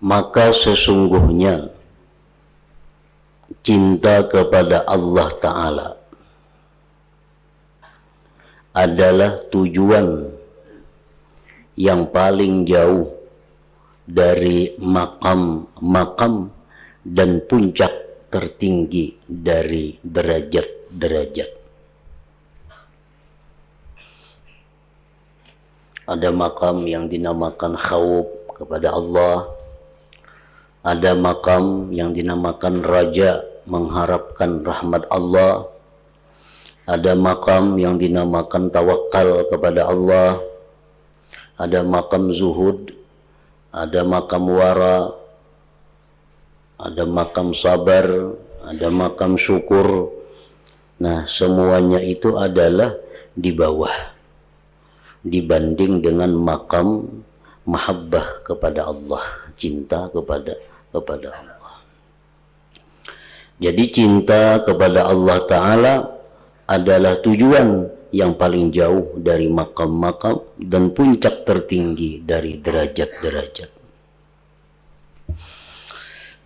maka sesungguhnya cinta kepada Allah Ta'ala adalah tujuan yang paling jauh dari makam-makam dan puncak tertinggi dari derajat-derajat. Ada makam yang dinamakan khawf kepada Allah, ada makam yang dinamakan raja mengharapkan rahmat Allah, ada makam yang dinamakan tawakal kepada Allah, ada makam zuhud, ada makam wara, ada makam sabar, ada makam syukur. Nah, semuanya itu adalah di bawah dibanding dengan makam mahabbah kepada Allah, cinta kepada Allah. Jadi cinta kepada Allah Ta'ala adalah tujuan yang paling jauh dari makam-makam dan puncak tertinggi dari derajat-derajat.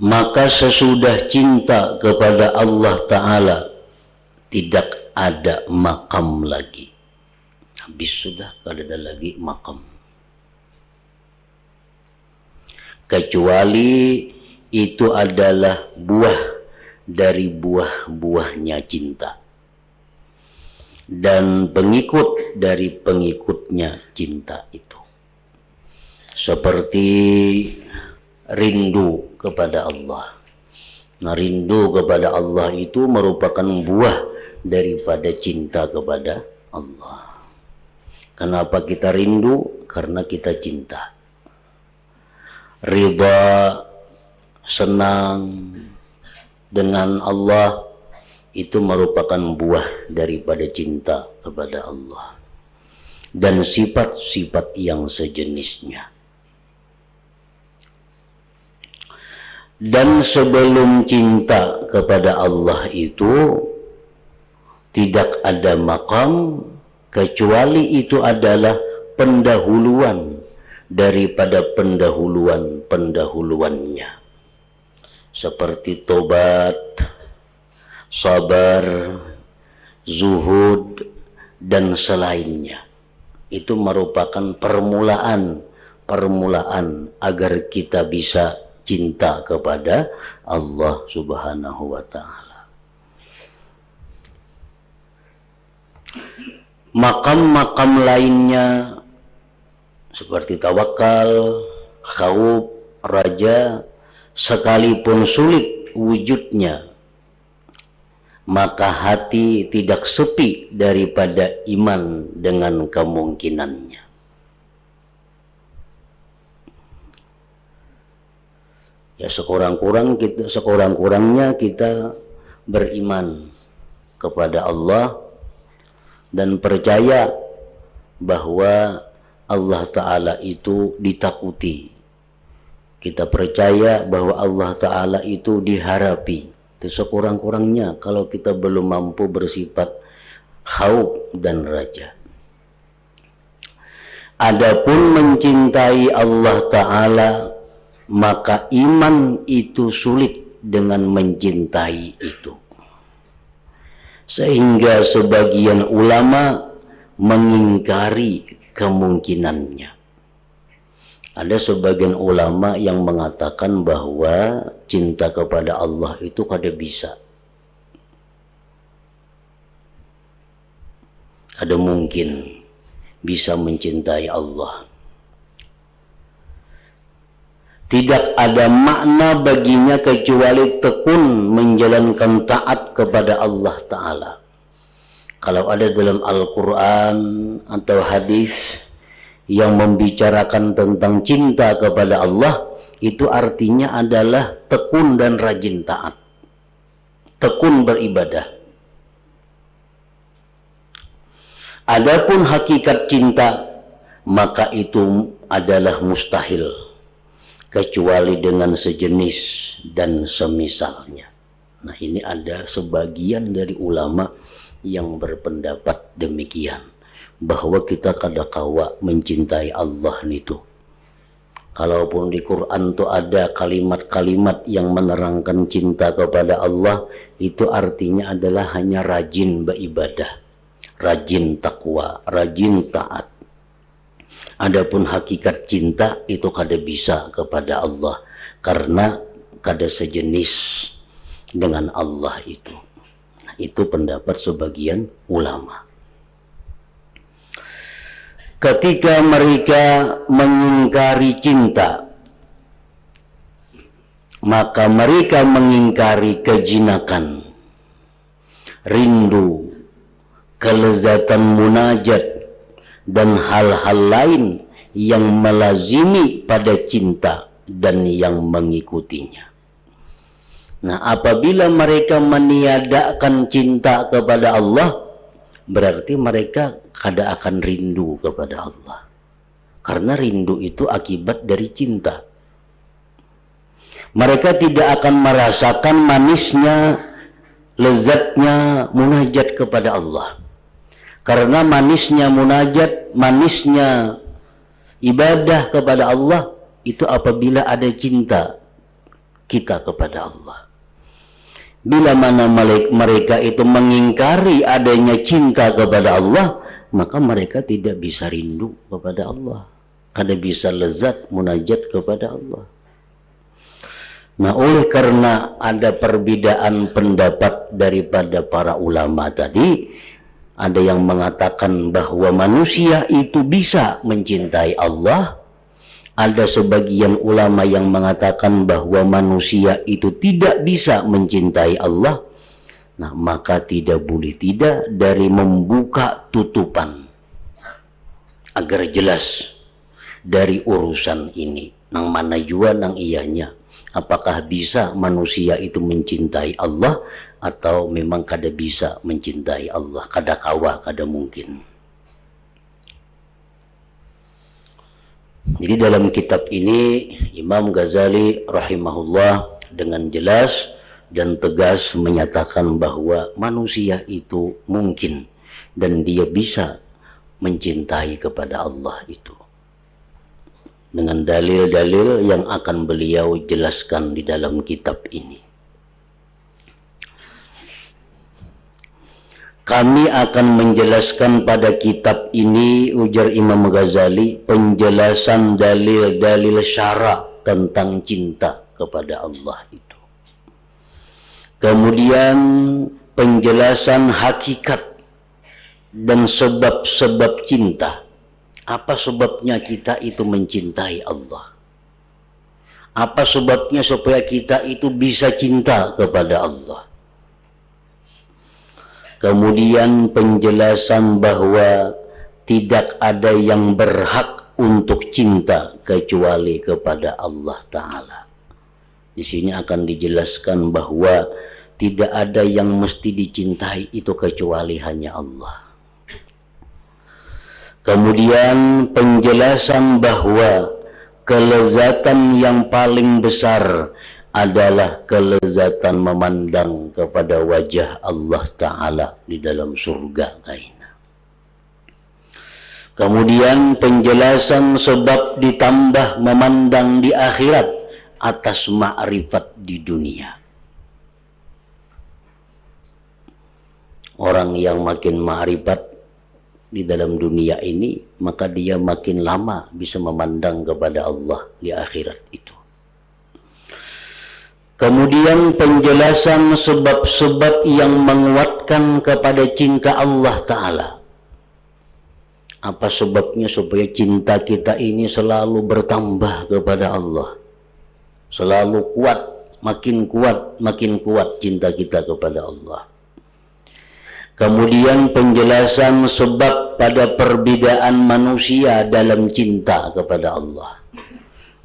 Maka sesudah cinta kepada Allah Ta'ala tidak ada makam lagi. Habis sudah, tidak ada lagi makam. Kecuali itu adalah buah dari buah-buahnya cinta. Dan pengikut dari pengikutnya cinta itu. Seperti rindu kepada Allah. Nah, rindu kepada Allah itu merupakan buah daripada cinta kepada Allah. Kenapa kita rindu? Karena kita cinta. Ridha, senang dengan Allah itu merupakan buah daripada cinta kepada Allah. Dan sifat-sifat yang sejenisnya. Dan sebelum cinta kepada Allah itu tidak ada makam, kecuali itu adalah pendahuluan daripada pendahuluannya. Seperti tobat, sabar, zuhud, dan selainnya. Itu merupakan permulaan agar kita bisa cinta kepada Allah Subhanahu wa Ta'ala. Makam-makam lainnya seperti tawakal, khawf, raja, sekalipun sulit wujudnya, maka hati tidak sepi daripada iman dengan kemungkinannya. Ya, sekurang-kurangnya kita beriman kepada Allah dan percaya bahwa Allah Ta'ala itu ditakuti. Kita percaya bahwa Allah Ta'ala itu diharapi. Itu sekurang-kurangnya kalau kita belum mampu bersifat khauf dan raja. Adapun mencintai Allah Ta'ala, maka iman itu sulit dengan mencintai itu. Sehingga sebagian ulama mengingkari kemungkinannya. Ada sebagian ulama yang mengatakan bahwa cinta kepada Allah itu kada bisa. Ada mungkin bisa mencintai Allah. Tidak ada makna baginya kecuali tekun menjalankan taat kepada Allah Ta'ala. Kalau ada dalam Al-Quran atau hadis yang membicarakan tentang cinta kepada Allah, itu artinya adalah tekun dan rajin taat. Tekun beribadah. Adapun hakikat cinta, maka itu adalah mustahil, kecuali dengan sejenis dan semisalnya. Nah, ini ada sebagian dari ulama yang berpendapat demikian, bahwa kita kada kawa mencintai Allah itu Kalaupun di Quran itu ada kalimat-kalimat yang menerangkan cinta kepada Allah, itu artinya adalah hanya rajin beribadah, rajin takwa, rajin taat. Adapun hakikat cinta itu kada bisa kepada Allah, karena kada sejenis dengan Allah itu. Nah, itu pendapat sebagian ulama. Ketika mereka mengingkari cinta, maka mereka mengingkari kejinakan, rindu, kelezatan munajat, dan hal-hal lain yang melazimi pada cinta dan yang mengikutinya. Nah, apabila mereka meniadakan cinta kepada Allah, berarti mereka kada akan rindu kepada Allah. Karena rindu itu akibat dari cinta. Mereka tidak akan merasakan manisnya, lezatnya munajat kepada Allah. Karena manisnya munajat, manisnya ibadah kepada Allah, itu apabila ada cinta kita kepada Allah. Bila mana mereka itu mengingkari adanya cinta kepada Allah, maka mereka tidak bisa rindu kepada Allah, kada bisa lezat munajat kepada Allah. Nah, oleh karena ada perbedaan pendapat daripada para ulama tadi, ada yang mengatakan bahwa manusia itu bisa mencintai Allah, ada sebagian ulama yang mengatakan bahwa manusia itu tidak bisa mencintai Allah. Nah, maka tidak boleh tidak dari membuka tutupan agar jelas dari urusan ini. Nang mana jua nang iyanya. Apakah bisa manusia itu mencintai Allah atau memang kada bisa mencintai Allah, kada kawa, kada mungkin. Jadi dalam kitab ini Imam Ghazali rahimahullah dengan jelas dan tegas menyatakan bahwa manusia itu mungkin dan dia bisa mencintai kepada Allah itu, dengan dalil-dalil yang akan beliau jelaskan di dalam kitab ini. Kami akan menjelaskan pada kitab ini, ujar Imam Ghazali, penjelasan dalil-dalil syara tentang cinta kepada Allah itu. Kemudian penjelasan hakikat dan sebab-sebab cinta. Apa sebabnya kita itu mencintai Allah? Apa sebabnya supaya kita itu bisa cinta kepada Allah? Kemudian penjelasan bahwa tidak ada yang berhak untuk cinta kecuali kepada Allah Ta'ala. Di sini akan dijelaskan bahwa tidak ada yang mesti dicintai itu kecuali hanya Allah. Kemudian penjelasan bahwa kelezatan yang paling besar adalah kelezatan memandang kepada wajah Allah Ta'ala di dalam surga kaina. Kemudian penjelasan sebab ditambah memandang di akhirat atas ma'rifat di dunia. Orang yang makin ma'rifat di dalam dunia ini, maka dia makin lama bisa memandang kepada Allah di akhirat itu. Kemudian penjelasan sebab-sebab yang menguatkan kepada cinta Allah Ta'ala. Apa sebabnya supaya cinta kita ini selalu bertambah kepada Allah, selalu kuat, makin kuat cinta kita kepada Allah. Kemudian penjelasan sebab pada perbedaan manusia dalam cinta kepada Allah.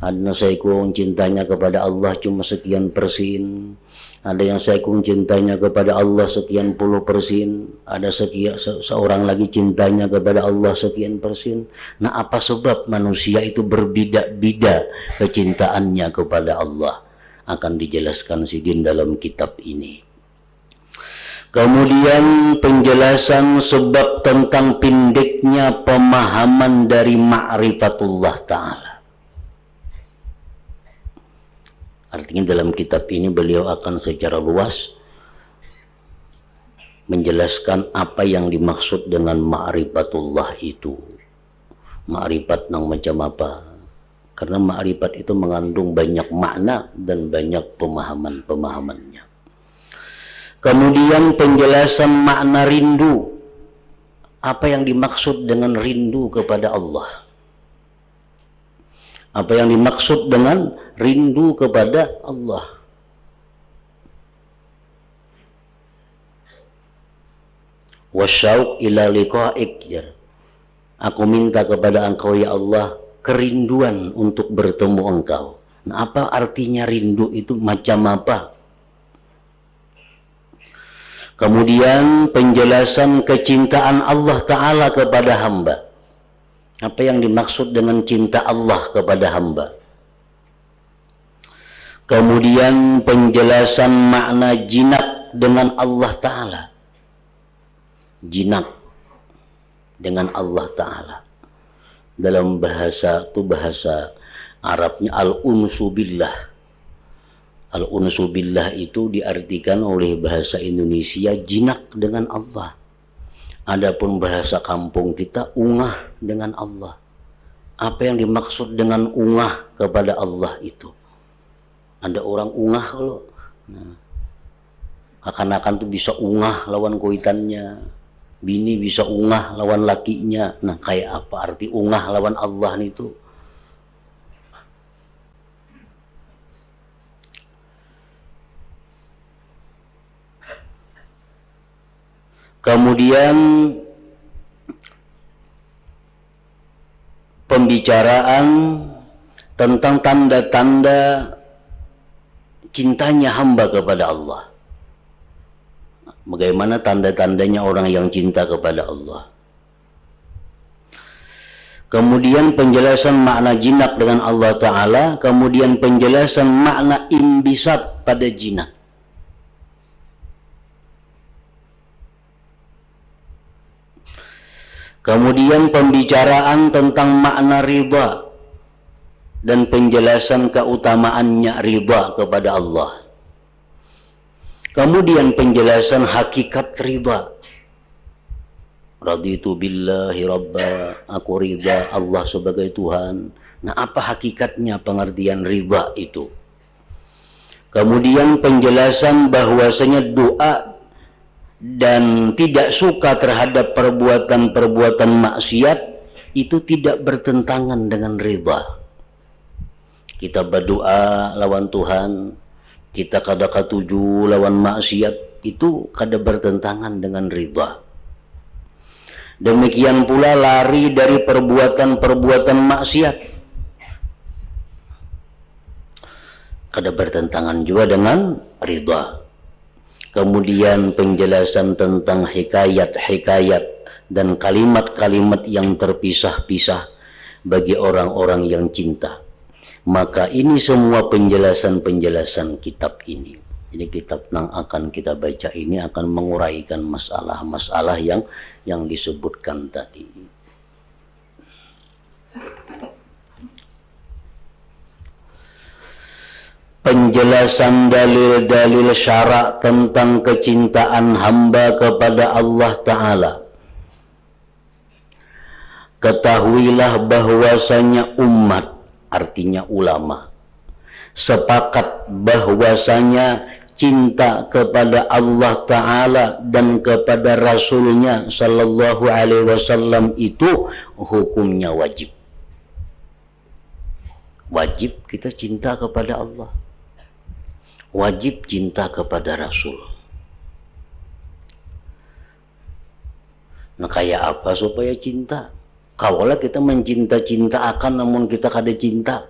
Ada yang cintanya kepada Allah cuma sekian persen, ada yang cintanya kepada Allah sekian puluh persen, ada seorang lagi cintanya kepada Allah sekian persen. Nah, apa sebab manusia itu berbeda-beda kecintaannya kepada Allah? Akan dijelaskan sidin dalam kitab ini. Kemudian penjelasan sebab tentang pendeknya pemahaman dari ma'rifatullah Ta'ala. Artinya dalam kitab ini beliau akan secara luas menjelaskan apa yang dimaksud dengan ma'rifatullah itu. Ma'rifat nang macam apa? Karena ma'rifat itu mengandung banyak makna dan banyak pemahaman-pemahamannya. Kemudian penjelasan makna rindu. Apa yang dimaksud dengan rindu kepada Allah? Apa yang dimaksud dengan rindu kepada Allah? Wasyauq ila liqa'ik. Aku minta kepada engkau ya Allah kerinduan untuk bertemu engkau. Nah, apa artinya rindu itu, macam apa? Kemudian penjelasan kecintaan Allah Ta'ala kepada hamba. Apa yang dimaksud dengan cinta Allah kepada hamba? Kemudian penjelasan makna jinak dengan Allah Ta'ala. Jinak dengan Allah Ta'ala. Dalam bahasa itu, bahasa Arabnya al-unsu billah. Al-unsu billah itu diartikan oleh bahasa Indonesia jinak dengan Allah. Adapun bahasa kampung kita ungah dengan Allah. Apa yang dimaksud dengan ungah kepada Allah itu? Ada orang ungah kalau akan-akan tuh bisa ungah lawan kuitannya. Bini bisa ungah lawan lakinya. Nah, kayak apa arti ungah lawan Allah itu? Kemudian pembicaraan tentang tanda-tanda cintanya hamba kepada Allah. Bagaimana tanda-tandanya orang yang cinta kepada Allah. Kemudian penjelasan makna jinak dengan Allah Ta'ala. Kemudian penjelasan makna imbisat pada jinak. Kemudian pembicaraan tentang makna ridha dan penjelasan keutamaannya ridha kepada Allah. Kemudian penjelasan hakikat ridha. Raditu billahi rabba, aku ridha Allah sebagai Tuhan. Nah, apa hakikatnya pengertian ridha itu? Kemudian penjelasan bahwasanya doa dan tidak suka terhadap perbuatan-perbuatan maksiat itu tidak bertentangan dengan ridha. Kita berdoa lawan Tuhan, kita kada katuju lawan maksiat, itu kada bertentangan dengan ridha. Demikian pula lari dari perbuatan-perbuatan maksiat kada bertentangan juga dengan ridha. Kemudian penjelasan tentang hikayat-hikayat dan kalimat-kalimat yang terpisah-pisah bagi orang-orang yang cinta. Maka ini semua penjelasan-penjelasan kitab ini. Jadi kitab yang akan kita baca ini akan menguraikan masalah-masalah yang disebutkan tadi. Penjelasan dalil-dalil syarak tentang kecintaan hamba kepada Allah Ta'ala. Ketahuilah bahwasanya umat, artinya ulama, sepakat bahwasanya cinta kepada Allah Ta'ala dan kepada Rasulnya Sallallahu Alaihi Wasallam itu hukumnya wajib. Wajib kita cinta kepada Allah. Wajib cinta kepada Rasul. Nah, kayak apa supaya cinta? Kaulah kita mencinta-cinta akan namun kita kada cinta.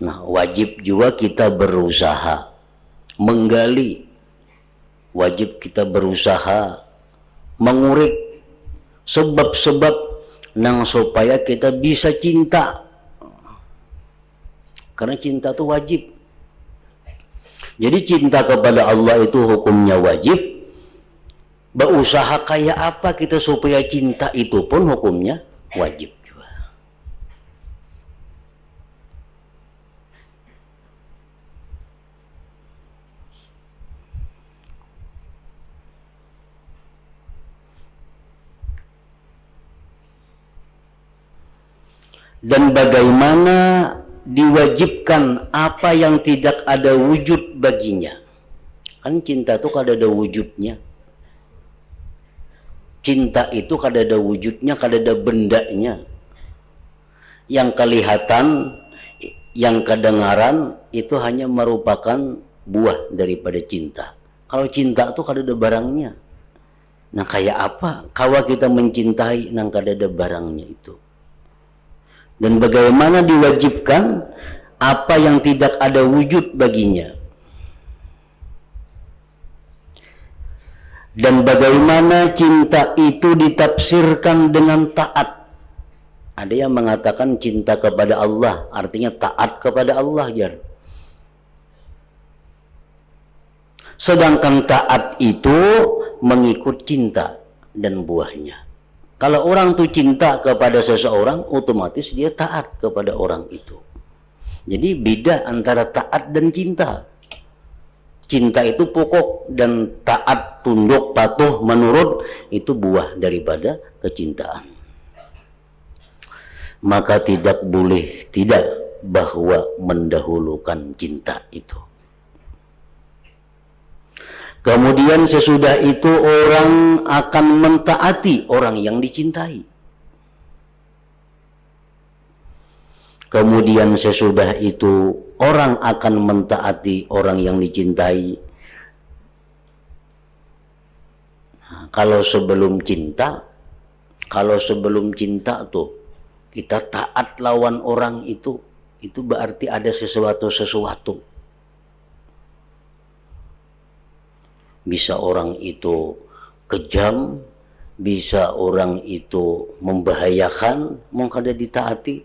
Nah, wajib juga kita berusaha menggali. Wajib kita berusaha mengurik sebab-sebab nang supaya kita bisa cinta. Karena cinta itu wajib. Jadi cinta kepada Allah itu hukumnya wajib. Berusaha kayak apa kita supaya cinta itu pun hukumnya wajib juga. Dan bagaimana diwajibkan apa yang tidak ada wujud baginya. Kan cinta itu kada ada wujudnya. Cinta itu kada ada wujudnya, kada ada bendanya. Yang kelihatan, yang kedengaran itu hanya merupakan buah daripada cinta. Kalau cinta itu kada ada barangnya. Nah kayak apa kalau kita mencintai nang kada ada barangnya itu? Dan bagaimana diwajibkan apa yang tidak ada wujud baginya? Dan bagaimana cinta itu ditafsirkan dengan taat? Ada yang mengatakan cinta kepada Allah artinya taat kepada Allah, jar. Sedangkan taat itu mengikut cinta dan buahnya. Kalau orang itu cinta kepada seseorang, otomatis dia taat kepada orang itu. Jadi beda antara taat dan cinta. Cinta itu pokok dan taat, tunduk, patuh, menurut itu buah daripada kecintaan. Maka tidak boleh tidak bahwa mendahulukan cinta itu. Kemudian sesudah itu orang akan mentaati orang yang dicintai. Kemudian sesudah itu orang akan mentaati orang yang dicintai. Nah, kalau sebelum cinta tuh kita taat lawan orang itu berarti ada sesuatu. Bisa orang itu kejam, bisa orang itu membahayakan, mau kada ditaati.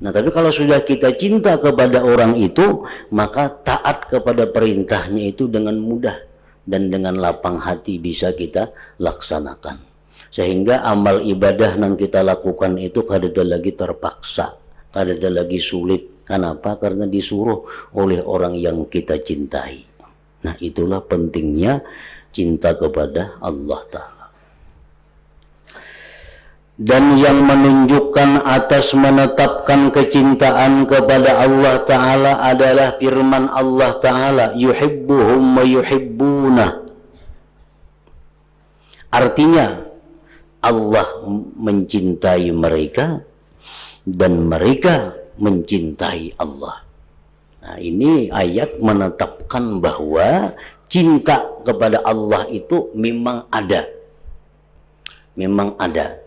Nah, tapi kalau sudah kita cinta kepada orang itu, maka taat kepada perintahnya itu dengan mudah dan dengan lapang hati bisa kita laksanakan. Sehingga amal ibadah yang kita lakukan itu kada ada lagi terpaksa, kada ada lagi sulit. Kenapa? Karena disuruh oleh orang yang kita cintai. Nah, itulah pentingnya cinta kepada Allah Ta'ala. Dan yang menunjukkan atas menetapkan kecintaan kepada Allah Ta'ala adalah firman Allah Ta'ala, yuhibbuhum wa yuhibbunah. Artinya, Allah mencintai mereka dan mereka mencintai Allah. Nah, ini ayat menetapkan bahwa cinta kepada Allah itu memang ada. Memang ada.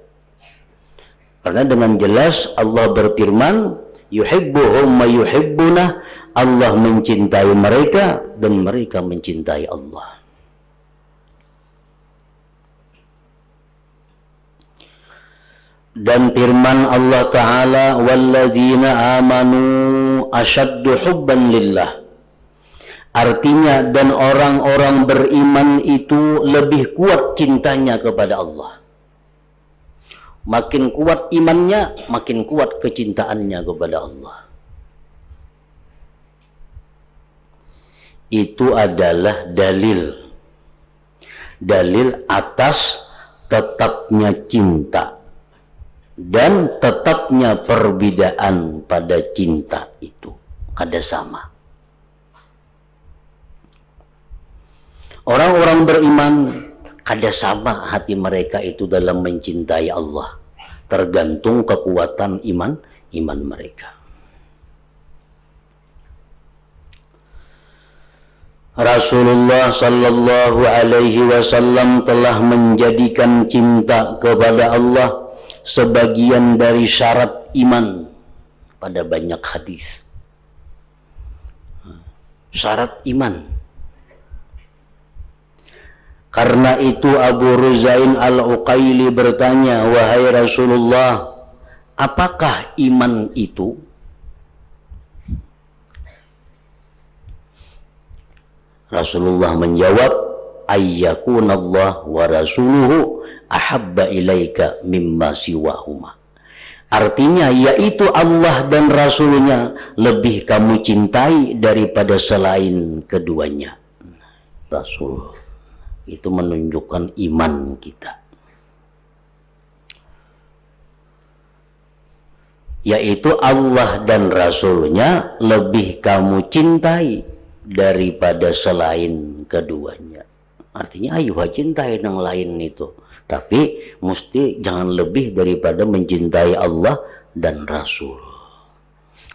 Karena dengan jelas Allah berfirman, yuhibbuhum wa yuhibbunah, Allah mencintai mereka dan mereka mencintai Allah. Dan firman Allah Ta'ala, walladzina amanu asyaddu hubban lillah. Artinya, dan orang-orang beriman itu lebih kuat cintanya kepada Allah. Makin kuat imannya, makin kuat kecintaannya kepada Allah. Itu adalah dalil atas tetapnya cinta dan tetapnya perbedaan pada cinta itu kada sama. Orang-orang beriman kada sama hati mereka itu dalam mencintai Allah, tergantung kekuatan iman mereka. Rasulullah sallallahu alaihi wasallam telah menjadikan cinta kepada Allah sebagian dari syarat iman pada banyak hadis. Syarat iman. Karena itu Abu Ruzain Al-Uqaili bertanya, wahai Rasulullah, apakah iman itu? Rasulullah menjawab, ayyakunallah wa rasuluhu ahabba ilaika mimma siwahuma. Artinya yaitu Allah dan Rasulnya lebih kamu cintai daripada selain keduanya. Rasul itu menunjukkan iman kita. yaitu Allah dan Rasulnya lebih kamu cintai daripada selain keduanya. Artinya ayo cintai yang lain itu, tapi mesti jangan lebih daripada mencintai Allah dan Rasul.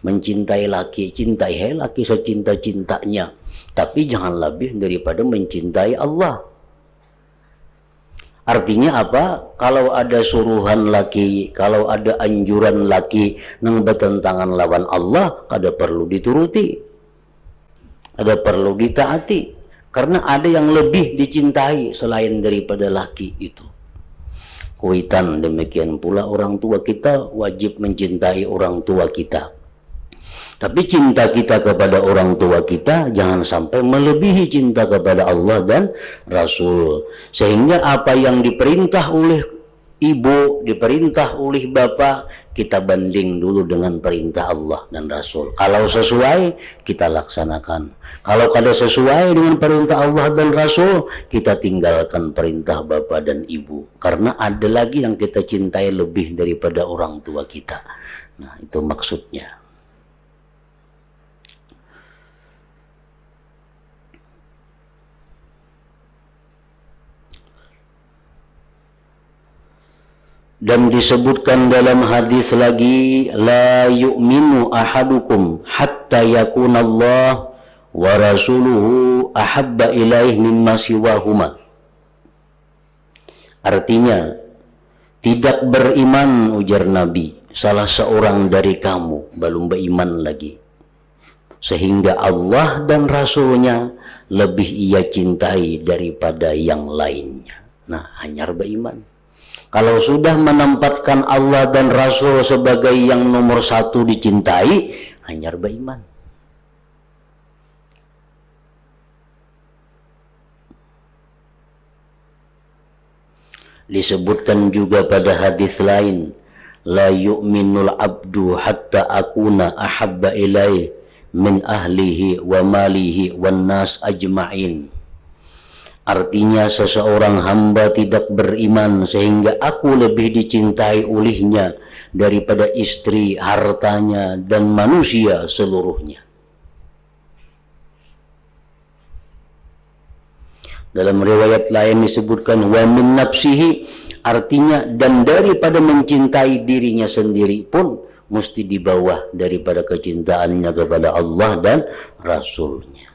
Mencintai laki, cintai laki secinta-cintanya, tapi jangan lebih daripada mencintai Allah. Artinya apa? Kalau ada suruhan laki, kalau ada anjuran laki yang bertentangan lawan Allah, ada perlu dituruti, ada perlu ditaati, karena ada yang lebih dicintai selain daripada laki itu. Kuitan demikian pula orang tua kita wajib mencintai orang tua kita. Tapi cinta kita kepada orang tua kita jangan sampai melebihi cinta kepada Allah dan Rasul. Sehingga apa yang diperintah oleh ibu, diperintah oleh bapak, kita banding dulu dengan perintah Allah dan Rasul. Kalau sesuai, kita laksanakan. Kalau kada sesuai dengan perintah Allah dan Rasul, kita tinggalkan perintah bapak dan ibu. Karena ada lagi yang kita cintai lebih daripada orang tua kita. Nah, itu maksudnya. Dan disebutkan dalam hadis lagi, la yu'minu ahadukum hatta yakunallah wa rasuluhu ahabba ilaih mimma siwahuma. Artinya, tidak beriman, ujar Nabi, salah seorang dari kamu belum beriman lagi, sehingga Allah dan Rasulnya lebih ia cintai daripada yang lainnya. Nah, hanya beriman. Kalau sudah menempatkan Allah dan Rasul sebagai yang nomor satu dicintai, hanya beriman. Disebutkan juga pada hadis lain, la yu'minul abdu hatta akuna ahabba ilaih min ahlihi wa malihi wan nas ajma'in. Artinya seseorang hamba tidak beriman sehingga aku lebih dicintai olehnya daripada istri, hartanya, dan manusia seluruhnya. Dalam riwayat lain disebutkan wa min nafsihi, artinya dan daripada mencintai dirinya sendiri pun mesti di bawah daripada kecintaannya kepada Allah dan Rasulnya.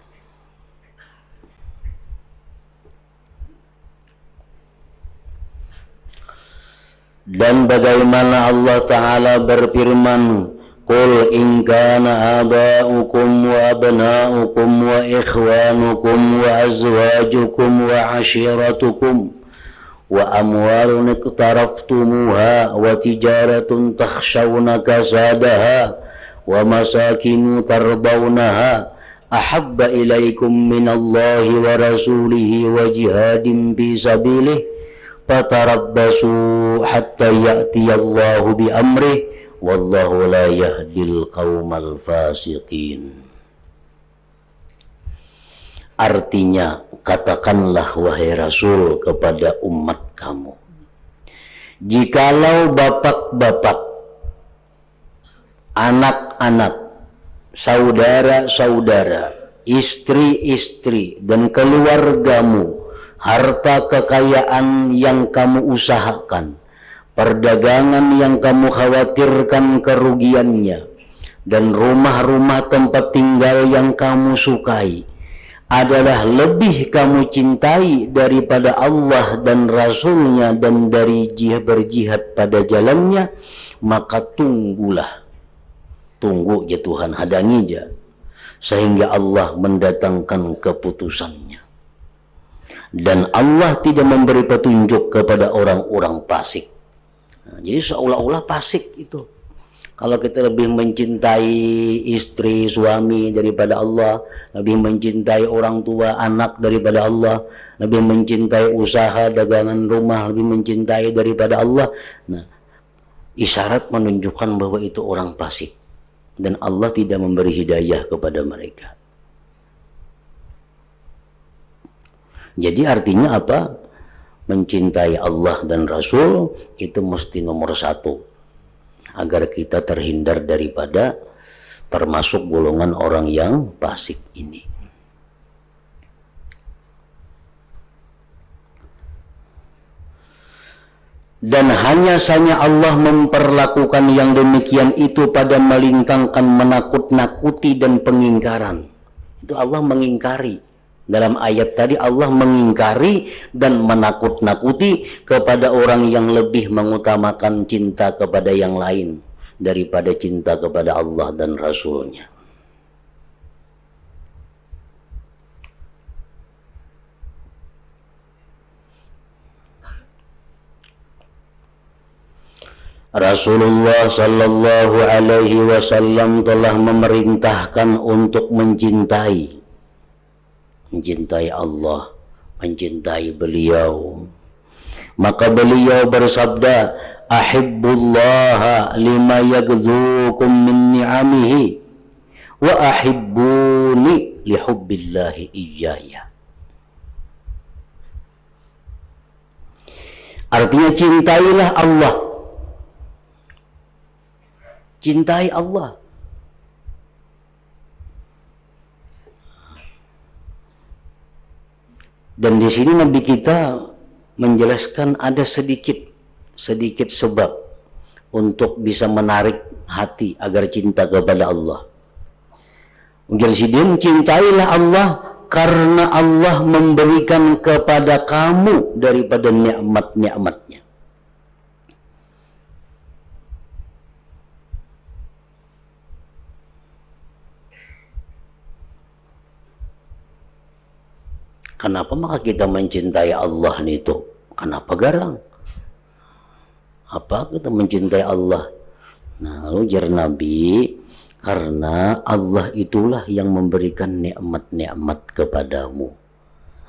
Dan bagaimana Allah Ta'ala berfirman, Qul in kana aba'ukum wa abna'ukum wa ikhwanukum wa azwajukum wa ashiratukum wa amwalun iqtaraftumuha wa tijaratun takhshawna kasadaha wa masakinu tardawnaha ahabba ilaikum minallahi wa rasulihi wa jihadin fi sabilihi fatarabbasu hatta ya'tiyallahu bi amrih wallahu la yahdil qaumal fasiqin. Artinya, katakanlah wahai Rasul kepada umat kamu, jikalau bapak-bapak, anak-anak, saudara-saudara, istri-istri dan keluargamu, harta kekayaan yang kamu usahakan, perdagangan yang kamu khawatirkan kerugiannya, dan rumah-rumah tempat tinggal yang kamu sukai adalah lebih kamu cintai daripada Allah dan Rasulnya dan dari berjihad pada jalannya, maka tunggulah. Tunggu ya Tuhan, hadangi ya, sehingga Allah mendatangkan keputusannya. Dan Allah tidak memberi petunjuk kepada orang-orang fasik. Nah, jadi seolah-olah fasik itu. Kalau kita lebih mencintai istri, suami daripada Allah, lebih mencintai orang tua, anak daripada Allah, lebih mencintai usaha, dagangan, rumah, lebih mencintai daripada Allah. Nah, isyarat menunjukkan bahwa itu orang fasik. Dan Allah tidak memberi hidayah kepada mereka. Jadi artinya apa? Mencintai Allah dan Rasul itu mesti nomor satu. agar kita terhindar daripada termasuk golongan orang yang fasik ini. Dan hanya saja Allah memperlakukan yang demikian itu pada melingkangkan menakut-nakuti dan pengingkaran. Itu Allah mengingkari. Dalam ayat tadi Allah mengingkari dan menakut-nakuti kepada orang yang lebih mengutamakan cinta kepada yang lain daripada cinta kepada Allah dan Rasul-Nya. Rasulullah sallallahu alaihi wasallam telah memerintahkan untuk mencintai Allah, mencintai beliau. Maka beliau bersabda, "Ahibbullaha lima yaghzukum min ni'amihi wa ahibbuni li hubbillahi iyaya." Artinya cintailah Allah. Cintai Allah. Dan di sini Nabi kita menjelaskan ada sedikit sebab untuk bisa menarik hati agar cinta kepada Allah. Jadi cintailah Allah karena Allah memberikan kepada kamu daripada nikmat-nikmatnya. Kenapa maka kita mencintai Allah itu? Kenapa garang? Apa kita mencintai Allah? Nah, ujar Nabi, karena Allah itulah yang memberikan nikmat-nikmat kepadamu.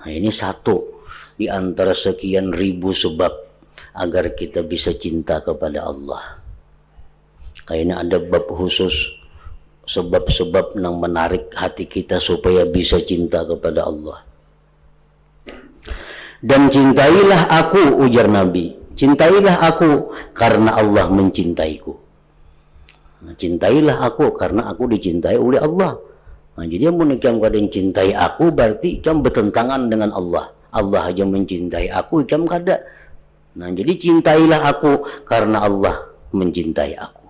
Nah, ini satu di antara sekian ribu sebab agar kita bisa cinta kepada Allah. Kayaknya ada bab khusus sebab-sebab yang menarik hati kita supaya bisa cinta kepada Allah. Dan cintailah aku, ujar Nabi. Cintailah aku karena Allah mencintaiku. Nah, cintailah aku karena aku dicintai oleh Allah. Nah, jadi yang ikam kada cintai aku berarti ikam bertentangan dengan Allah. Allah aja mencintai aku, ikam kada. Nah, jadi cintailah aku karena Allah mencintai aku.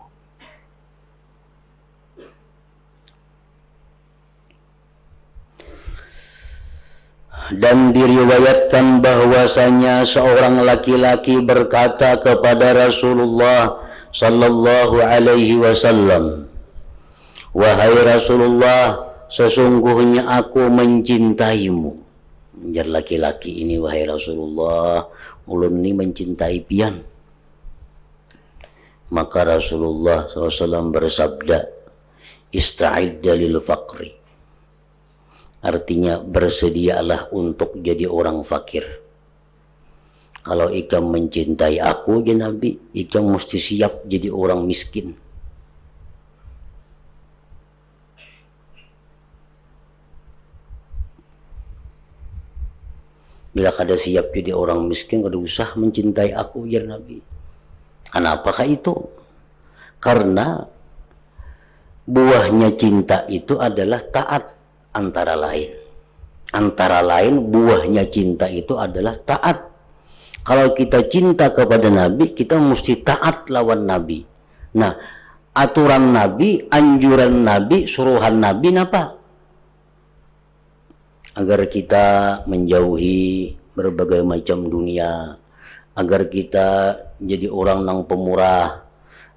Dan diriwayatkan bahwasanya seorang laki-laki berkata kepada Rasulullah sallallahu alaihi wasallam, "Wahai Rasulullah, sesungguhnya aku mencintaimu." Jar laki-laki ini, "Wahai Rasulullah, ulun ini mencintai pian." Maka Rasulullah SAW bersabda, "Ista'idda lil faqri." Artinya bersedialah untuk jadi orang fakir. Kalau ikam mencintai aku, ya Nabi, ikam mesti siap jadi orang miskin. Bila kada siap jadi orang miskin, kada usah mencintai aku, ya Nabi. Kenapakah itu? Karena buahnya cinta itu adalah taat. Antara lain buahnya cinta itu adalah taat. Kalau kita cinta kepada Nabi, kita mesti taat lawan Nabi. Nah, aturan Nabi, anjuran Nabi, suruhan Nabi apa? Agar kita menjauhi berbagai macam dunia, agar kita jadi orang nang pemurah,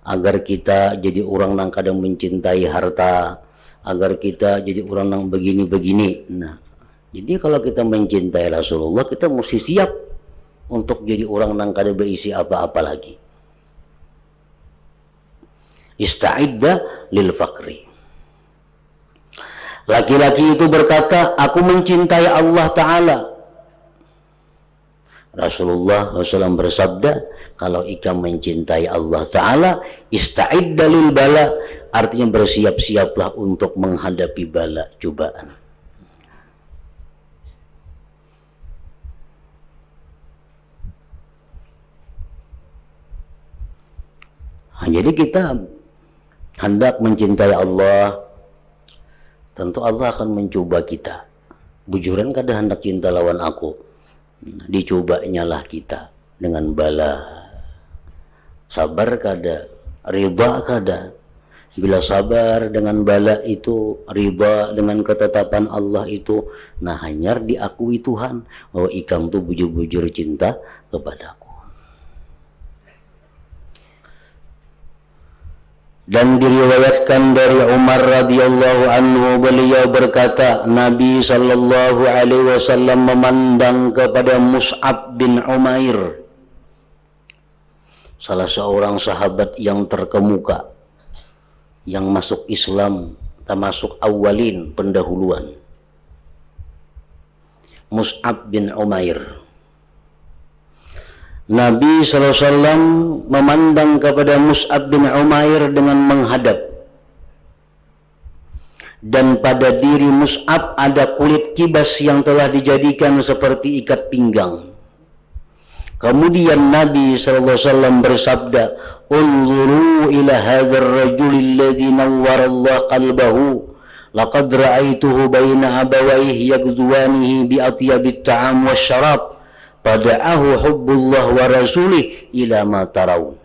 agar kita jadi orang nang kadang mencintai harta, agar kita jadi orang yang begini-begini. Nah, jadi kalau kita mencintai Rasulullah, kita mesti siap untuk jadi orang yang kada berisi apa-apa lagi. Ista'idda lil faqri. Laki-laki itu berkata, "Aku mencintai Allah Ta'ala." Rasulullah SAW bersabda, kalau ikam mencintai Allah Ta'ala, ista'idda lil bala, artinya bersiap-siaplah untuk menghadapi bala cobaan. jadi kita hendak mencintai Allah, tentu Allah akan mencoba kita. Bujuran kada hendak cinta lawan aku, dicobanya lah kita dengan bala. Sabar kada, ridha kada. Bila sabar dengan bala itu, ridha dengan ketetapan Allah itu, nah hanyar diakui Tuhan bahwa ikam tu bujur-bujur cinta kepadaku. Dan diriwayatkan dari Umar radhiyallahu anhu, beliau berkata, Nabi sallallahu alaihi wasallam memandang kepada Mus'ab bin Umair, salah seorang sahabat yang terkemuka, yang masuk Islam, termasuk awalin, pendahuluan. Mus'ab bin Umair. Nabi SAW memandang kepada Mus'ab bin Umair dengan menghadap. Dan pada diri Mus'ab ada kulit kibas yang telah dijadikan seperti ikat pinggang. Kemudian Nabi SAW bersabda, "Unzuru ila hadzal rajulil ladzi nawwara Allah qalbahu. Laqad ra'aituhu baina abawayhi yagzuwanihi bi atyabit ta'am wasyarab. Pada'ahu hubbullah wa rasulih ila ma tarawun."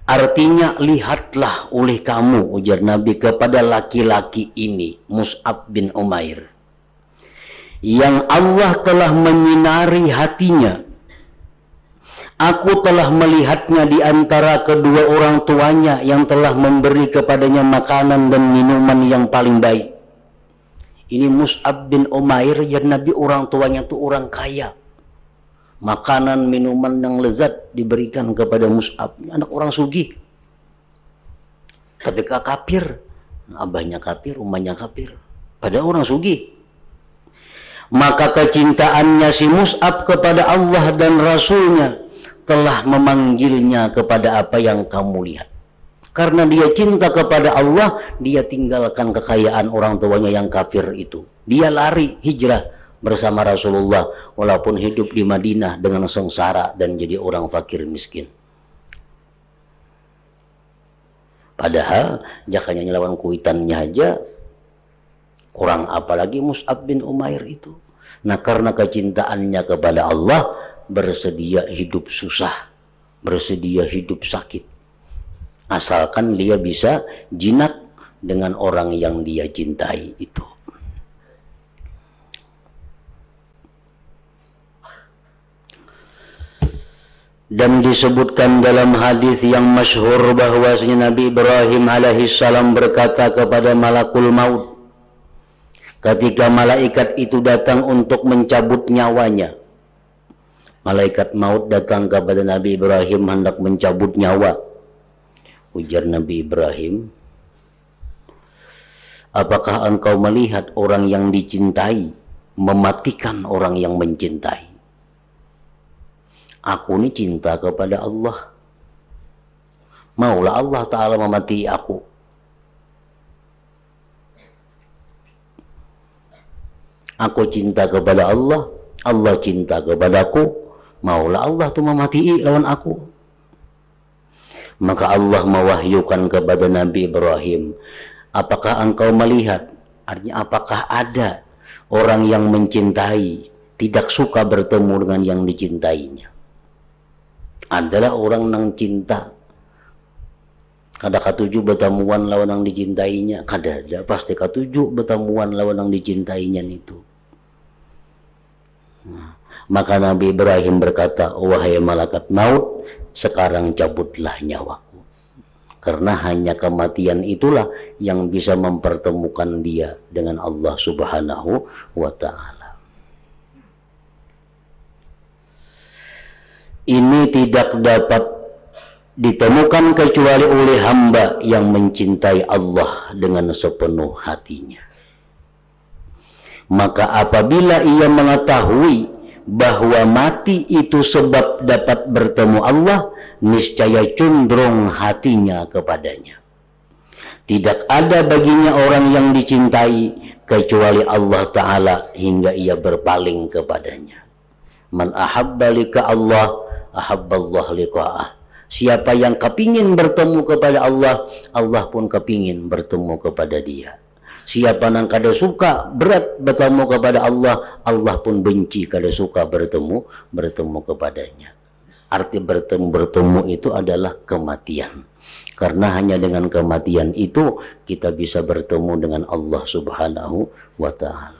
Artinya, lihatlah oleh kamu, ujar Nabi kepada laki-laki ini, Mus'ab bin Umair, yang Allah telah menyinari hatinya. Aku telah melihatnya di antara kedua orang tuanya yang telah memberi kepadanya makanan dan minuman yang paling baik. Ini Mus'ab bin Umair, ya Nabi, orang tuanya itu orang kaya. Makanan, minuman yang lezat diberikan kepada Mus'ab. Anak orang sugih. Tapi kafir. Abahnya kafir, umahnya kafir. Padahal orang sugih. Maka kecintaannya si Mus'ab kepada Allah dan Rasulnya telah memanggilnya kepada apa yang kamu lihat. Karena dia cinta kepada Allah, dia tinggalkan kekayaan orang tuanya yang kafir itu. Dia lari, hijrah bersama Rasulullah, walaupun hidup di Madinah dengan sengsara dan jadi orang fakir miskin. Padahal, jakanya lawan kuitannya aja, kurang apalagi Mus'ab bin Umair itu. Nah, karena kecintaannya kepada Allah, bersedia hidup susah, bersedia hidup sakit. Asalkan dia bisa jinak dengan orang yang dia cintai itu. Dan disebutkan dalam hadis yang masyhur bahwasanya Nabi Ibrahim alaihissalam berkata kepada malakul maut ketika malaikat itu datang untuk mencabut nyawanya. Malaikat maut datang kepada Nabi Ibrahim hendak mencabut nyawa. Ujar Nabi Ibrahim, apakah engkau melihat orang yang dicintai mematikan orang yang mencintai? Aku ini cinta kepada Allah. Maulah Allah Ta'ala memati aku. Aku cinta kepada Allah, Allah cinta kepadaku. Maulah Allah tu memati lawan aku. Maka Allah mewahyukan kepada Nabi Ibrahim, apakah engkau melihat, artinya apakah ada orang yang mencintai, tidak suka bertemu dengan yang dicintainya? Adalah orang yang cinta, kada katuju bertemuan lawan yang dicintainya, kada ada, pasti katuju bertemuan lawan yang dicintainya itu. Nah, maka Nabi Ibrahim berkata, wahai malaikat maut, sekarang cabutlah nyawaku. Karena hanya kematian itulah yang bisa mempertemukan dia dengan Allah Subhanahu wa Ta'ala. Ini tidak dapat ditemukan kecuali oleh hamba yang mencintai Allah dengan sepenuh hatinya. Maka apabila ia mengetahui bahwa mati itu sebab dapat bertemu Allah, niscaya condong hatinya kepadanya. Tidak ada baginya orang yang dicintai kecuali Allah Ta'ala hingga ia berpaling kepadanya. Man ahabba lika Allah, ahabballah liqa'ah. Siapa yang kepingin bertemu kepada Allah, Allah pun kepingin bertemu kepada dia. Siapa yang kada suka berat bertemu kepada Allah, Allah pun benci kada suka bertemu kepadanya. Arti bertemu itu adalah kematian. Karena hanya dengan kematian itu kita bisa bertemu dengan Allah Subhanahu wa ta'ala.